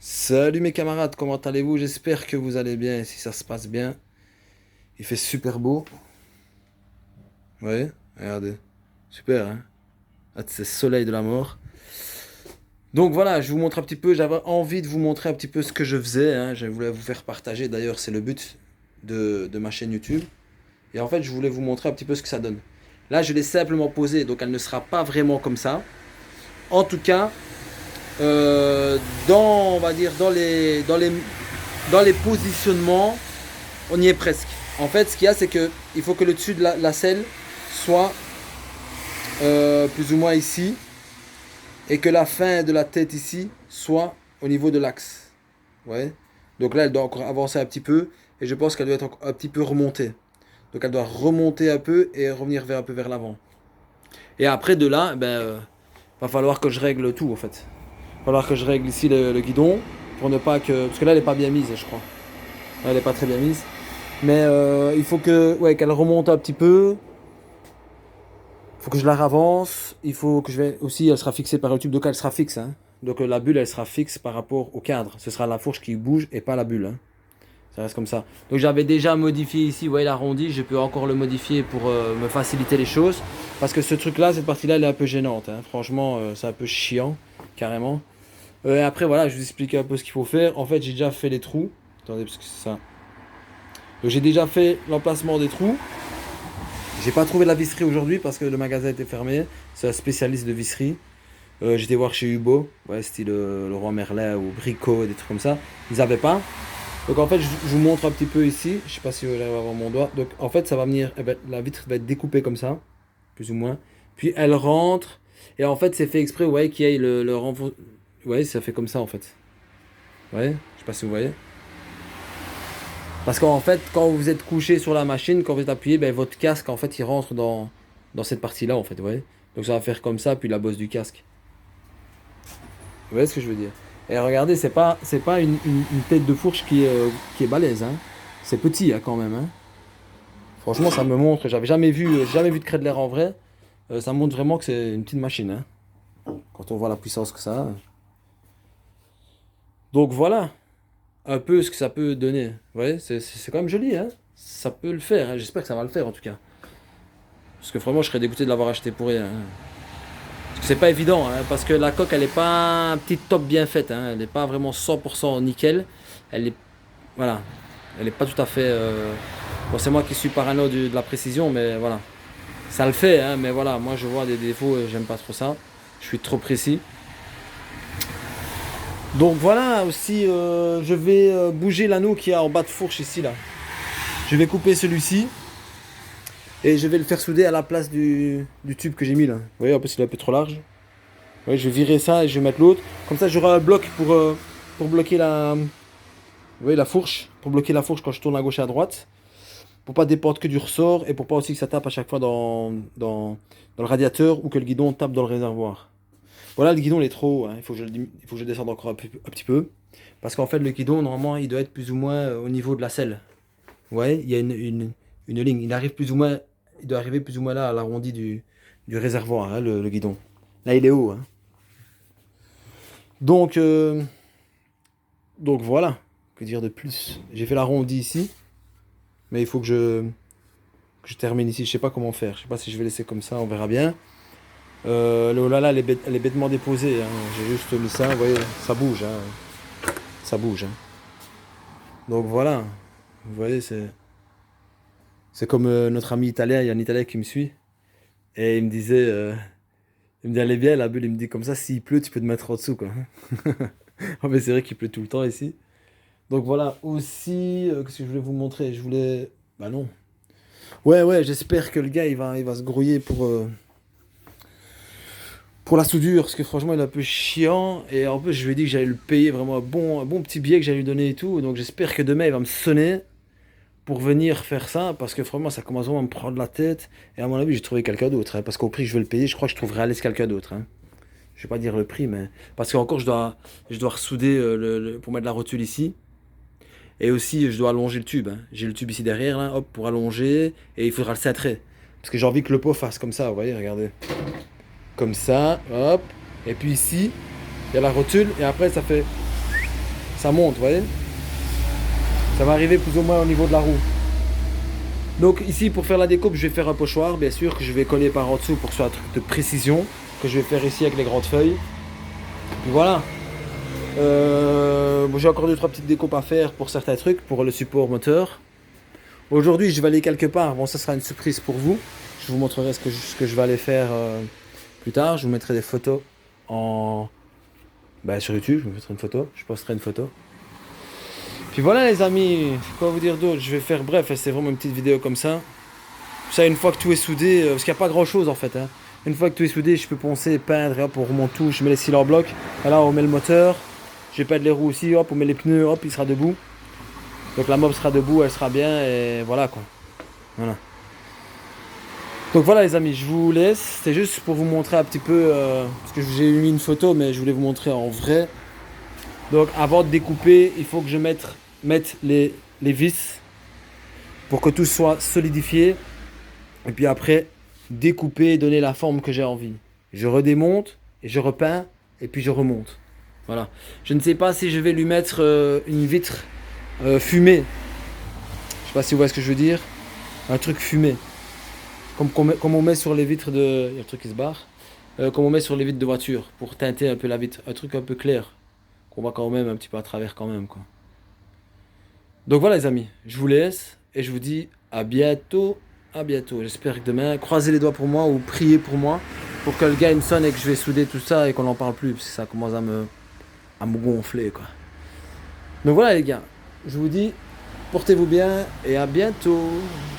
Salut mes camarades, comment allez-vous? J'espère que vous allez bien et si ça se passe bien. Il fait super beau. Ouais, regardez. Super, hein? Ah, c'est le soleil de la mort. Donc voilà, je vous montre un petit peu, j'avais envie de vous montrer un petit peu ce que je faisais, hein. Je voulais vous faire partager, d'ailleurs c'est le but de ma chaîne YouTube. Et en fait, je voulais vous montrer un petit peu ce que ça donne. Là, je l'ai simplement posée, donc elle ne sera pas vraiment comme ça. En tout cas, euh, on va dire, dans les positionnements, on y est presque. En fait, ce qu'il y a, c'est que il faut que le dessus de la selle soit plus ou moins ici et que la fin de la tête ici soit au niveau de l'axe. Ouais. Donc là, elle doit encore avancer un petit peu et je pense qu'elle doit être un petit peu remontée. Donc elle doit remonter un peu et revenir un peu vers l'avant. Et après de là, va falloir que je règle tout en fait. Va falloir que je règle ici le guidon pour ne pas que parce que là elle est pas bien mise, je crois. Là, elle est pas très bien mise. Mais il faut que, ouais, qu'elle remonte un petit peu. Il faut que je la ravance. Il faut que je vais aussi, elle sera fixée par le tube, donc elle sera fixe, hein. Donc la bulle, elle sera fixe par rapport au cadre. Ce sera la fourche qui bouge et pas la bulle, hein. Ça reste comme ça. Donc j'avais déjà modifié ici, vous voyez l'arrondi, je peux encore le modifier pour me faciliter les choses. Parce que ce truc-là, cette partie-là, elle est un peu gênante, hein. Franchement, c'est un peu chiant, carrément. Après, voilà, je vous explique un peu ce qu'il faut faire. En fait, j'ai déjà fait les trous. Attendez, parce que c'est ça. Donc j'ai déjà fait l'emplacement des trous. J'ai pas trouvé de la visserie aujourd'hui parce que le magasin était fermé. C'est un spécialiste de visserie. J'étais voir chez Hubo, ouais, style le Roi Merlin ou Brico, des trucs comme ça. Ils avaient pas. Donc en fait, je vous montre un petit peu ici. Je sais pas si j'arrive à avoir mon doigt. Donc en fait, ça va venir. La vitre va être découpée comme ça, plus ou moins. Puis elle rentre. Et en fait, c'est fait exprès, ouais, qu'il y ait le renfort. Ouais, ça fait comme ça en fait. Ouais, je sais pas si vous voyez. Parce qu'en fait, quand vous êtes couché sur la machine, quand vous êtes appuyé, ben, votre casque, en fait, il rentre dans cette partie-là, en fait, vous voyez. Donc ça va faire comme ça, puis la bosse du casque. Vous voyez ce que je veux dire? Et regardez, c'est pas une tête de fourche qui est balèze, hein. C'est petit, hein, quand même, hein. Franchement, ça me montre, j'avais jamais vu de Credler en vrai. Ça montre vraiment que c'est une petite machine, hein. Quand on voit la puissance que ça a. Donc voilà, un peu ce que ça peut donner. Vous voyez, c'est quand même joli, hein. Ça peut le faire, hein. J'espère que ça va le faire, en tout cas. Parce que vraiment, je serais dégoûté de l'avoir acheté pour rien, hein. Parce que c'est pas évident, hein, parce que la coque, elle est pas un petit top bien faite, hein. Elle n'est pas vraiment 100% nickel. Elle est, voilà, elle est pas tout à fait. Bon, c'est moi qui suis parano de la précision, mais voilà, ça le fait, hein. Mais voilà, moi je vois des défauts et j'aime pas trop ça. Je suis trop précis. Donc voilà, aussi, je vais bouger l'anneau qui y a en bas de fourche ici là. Je vais couper celui-ci et je vais le faire souder à la place du tube que j'ai mis là. Vous voyez, en plus il est un peu trop large. Ouais, je vais virer ça et je vais mettre l'autre. Comme ça, j'aurai un bloc pour bloquer vous voyez, la fourche. Pour bloquer la fourche quand je tourne à gauche et à droite. Pour pas dépendre que du ressort et pour pas aussi que ça tape à chaque fois dans le radiateur ou que le guidon tape dans le réservoir. Voilà, le guidon il est trop haut, hein. Il faut que je le descende encore un petit peu. Parce qu'en fait, le guidon, normalement, il doit être plus ou moins au niveau de la selle. Ouais, il y a une ligne. Il doit arriver plus ou moins là à l'arrondi du réservoir, hein, le guidon. Là, il est haut, hein. Donc, euh, donc voilà, que dire de plus? J'ai fait l'arrondi ici, mais il faut que je termine ici. Je sais pas comment faire. Je sais pas si je vais laisser comme ça, on verra bien. Le oh là là, elle est bêtement déposée, hein. J'ai juste mis ça, vous voyez, ça bouge, hein. Ça bouge, hein. Donc voilà, vous voyez, c'est comme notre ami italien. Il y a un italien qui me suit et il me dit allez bien la bulle. Il me dit comme ça, s'il pleut, tu peux te mettre en dessous, quoi. Oh, mais c'est vrai qu'il pleut tout le temps ici. Donc voilà, aussi, qu'est-ce que je voulais vous montrer? Je voulais. Bah non. Ouais, ouais, j'espère que le gars il va se grouiller pour la soudure, parce que franchement il est un peu chiant. Et en plus, je lui ai dit que j'allais le payer vraiment un bon petit billet que j'allais lui donner et tout. Donc j'espère que demain il va me sonner pour venir faire ça, parce que vraiment ça commence vraiment à me prendre la tête. Et à mon avis, j'ai trouvé quelqu'un d'autre, hein, parce qu'au prix que je vais le payer, je crois que je trouverai à l'aise quelqu'un d'autre, hein. Je vais pas dire le prix, mais. Parce qu'encore, je dois ressouder pour mettre la rotule ici. Et aussi, je dois allonger le tube, hein. J'ai le tube ici derrière, là, hop, pour allonger. Et il faudra le cintrer. Parce que j'ai envie que le pot fasse comme ça, vous voyez, regardez. Comme ça, hop. Et puis ici, il y a la rotule. Et après, ça fait. ça monte, vous voyez. Ça va arriver plus ou moins au niveau de la roue. Donc ici, pour faire la découpe, je vais faire un pochoir, bien sûr, que je vais coller par en dessous pour que ce soit un truc de précision, que je vais faire ici avec les grandes feuilles. Et voilà. Bon, j'ai encore 2-3 petites découpes à faire pour certains trucs, pour le support moteur. Aujourd'hui, je vais aller quelque part. Bon, ça sera une surprise pour vous. Je vous montrerai ce que je vais aller faire plus tard. Je vous mettrai des photos sur YouTube. Je vous mettrai une photo. Je posterai une photo. Puis voilà les amis, quoi vous dire d'autre. Je vais faire bref, c'est vraiment une petite vidéo comme ça. Ça, une fois que tout est soudé, parce qu'il n'y a pas grand chose en fait. Hein. Une fois que tout est soudé, je peux poncer, peindre, et hop, on remonte tout. Je mets les cils en bloc. Et là, on met le moteur. Je peindre les roues aussi, hop, on met les pneus, hop, il sera debout. Donc la mob sera debout, elle sera bien, et voilà quoi. Voilà. Donc voilà les amis, je vous laisse. C'est juste pour vous montrer un petit peu, parce que j'ai mis une photo, mais je voulais vous montrer en vrai. Donc avant de découper, il faut que je mette les vis pour que tout soit solidifié. Et puis après, découper et donner la forme que j'ai envie. Je redémonte, et je repeins, et puis je remonte. Voilà. Je ne sais pas si je vais lui mettre une vitre fumée. Je sais pas si vous voyez ce que je veux dire. Un truc fumé. Comme on met sur les vitres de... Il y a le truc qui se barre. Comme on met sur les vitres de voiture. Pour teinter un peu la vitre. Un truc un peu clair. Qu'on voit quand même un petit peu à travers quand même, quoi. Donc voilà les amis. Je vous laisse. Et je vous dis à bientôt. À bientôt. J'espère que demain, croisez les doigts pour moi ou priez pour moi. Pour que le gars il me sonne et que je vais souder tout ça et qu'on n'en parle plus. Parce que ça commence à me gonfler, quoi. Donc voilà les gars. Je vous dis, portez-vous bien et à bientôt.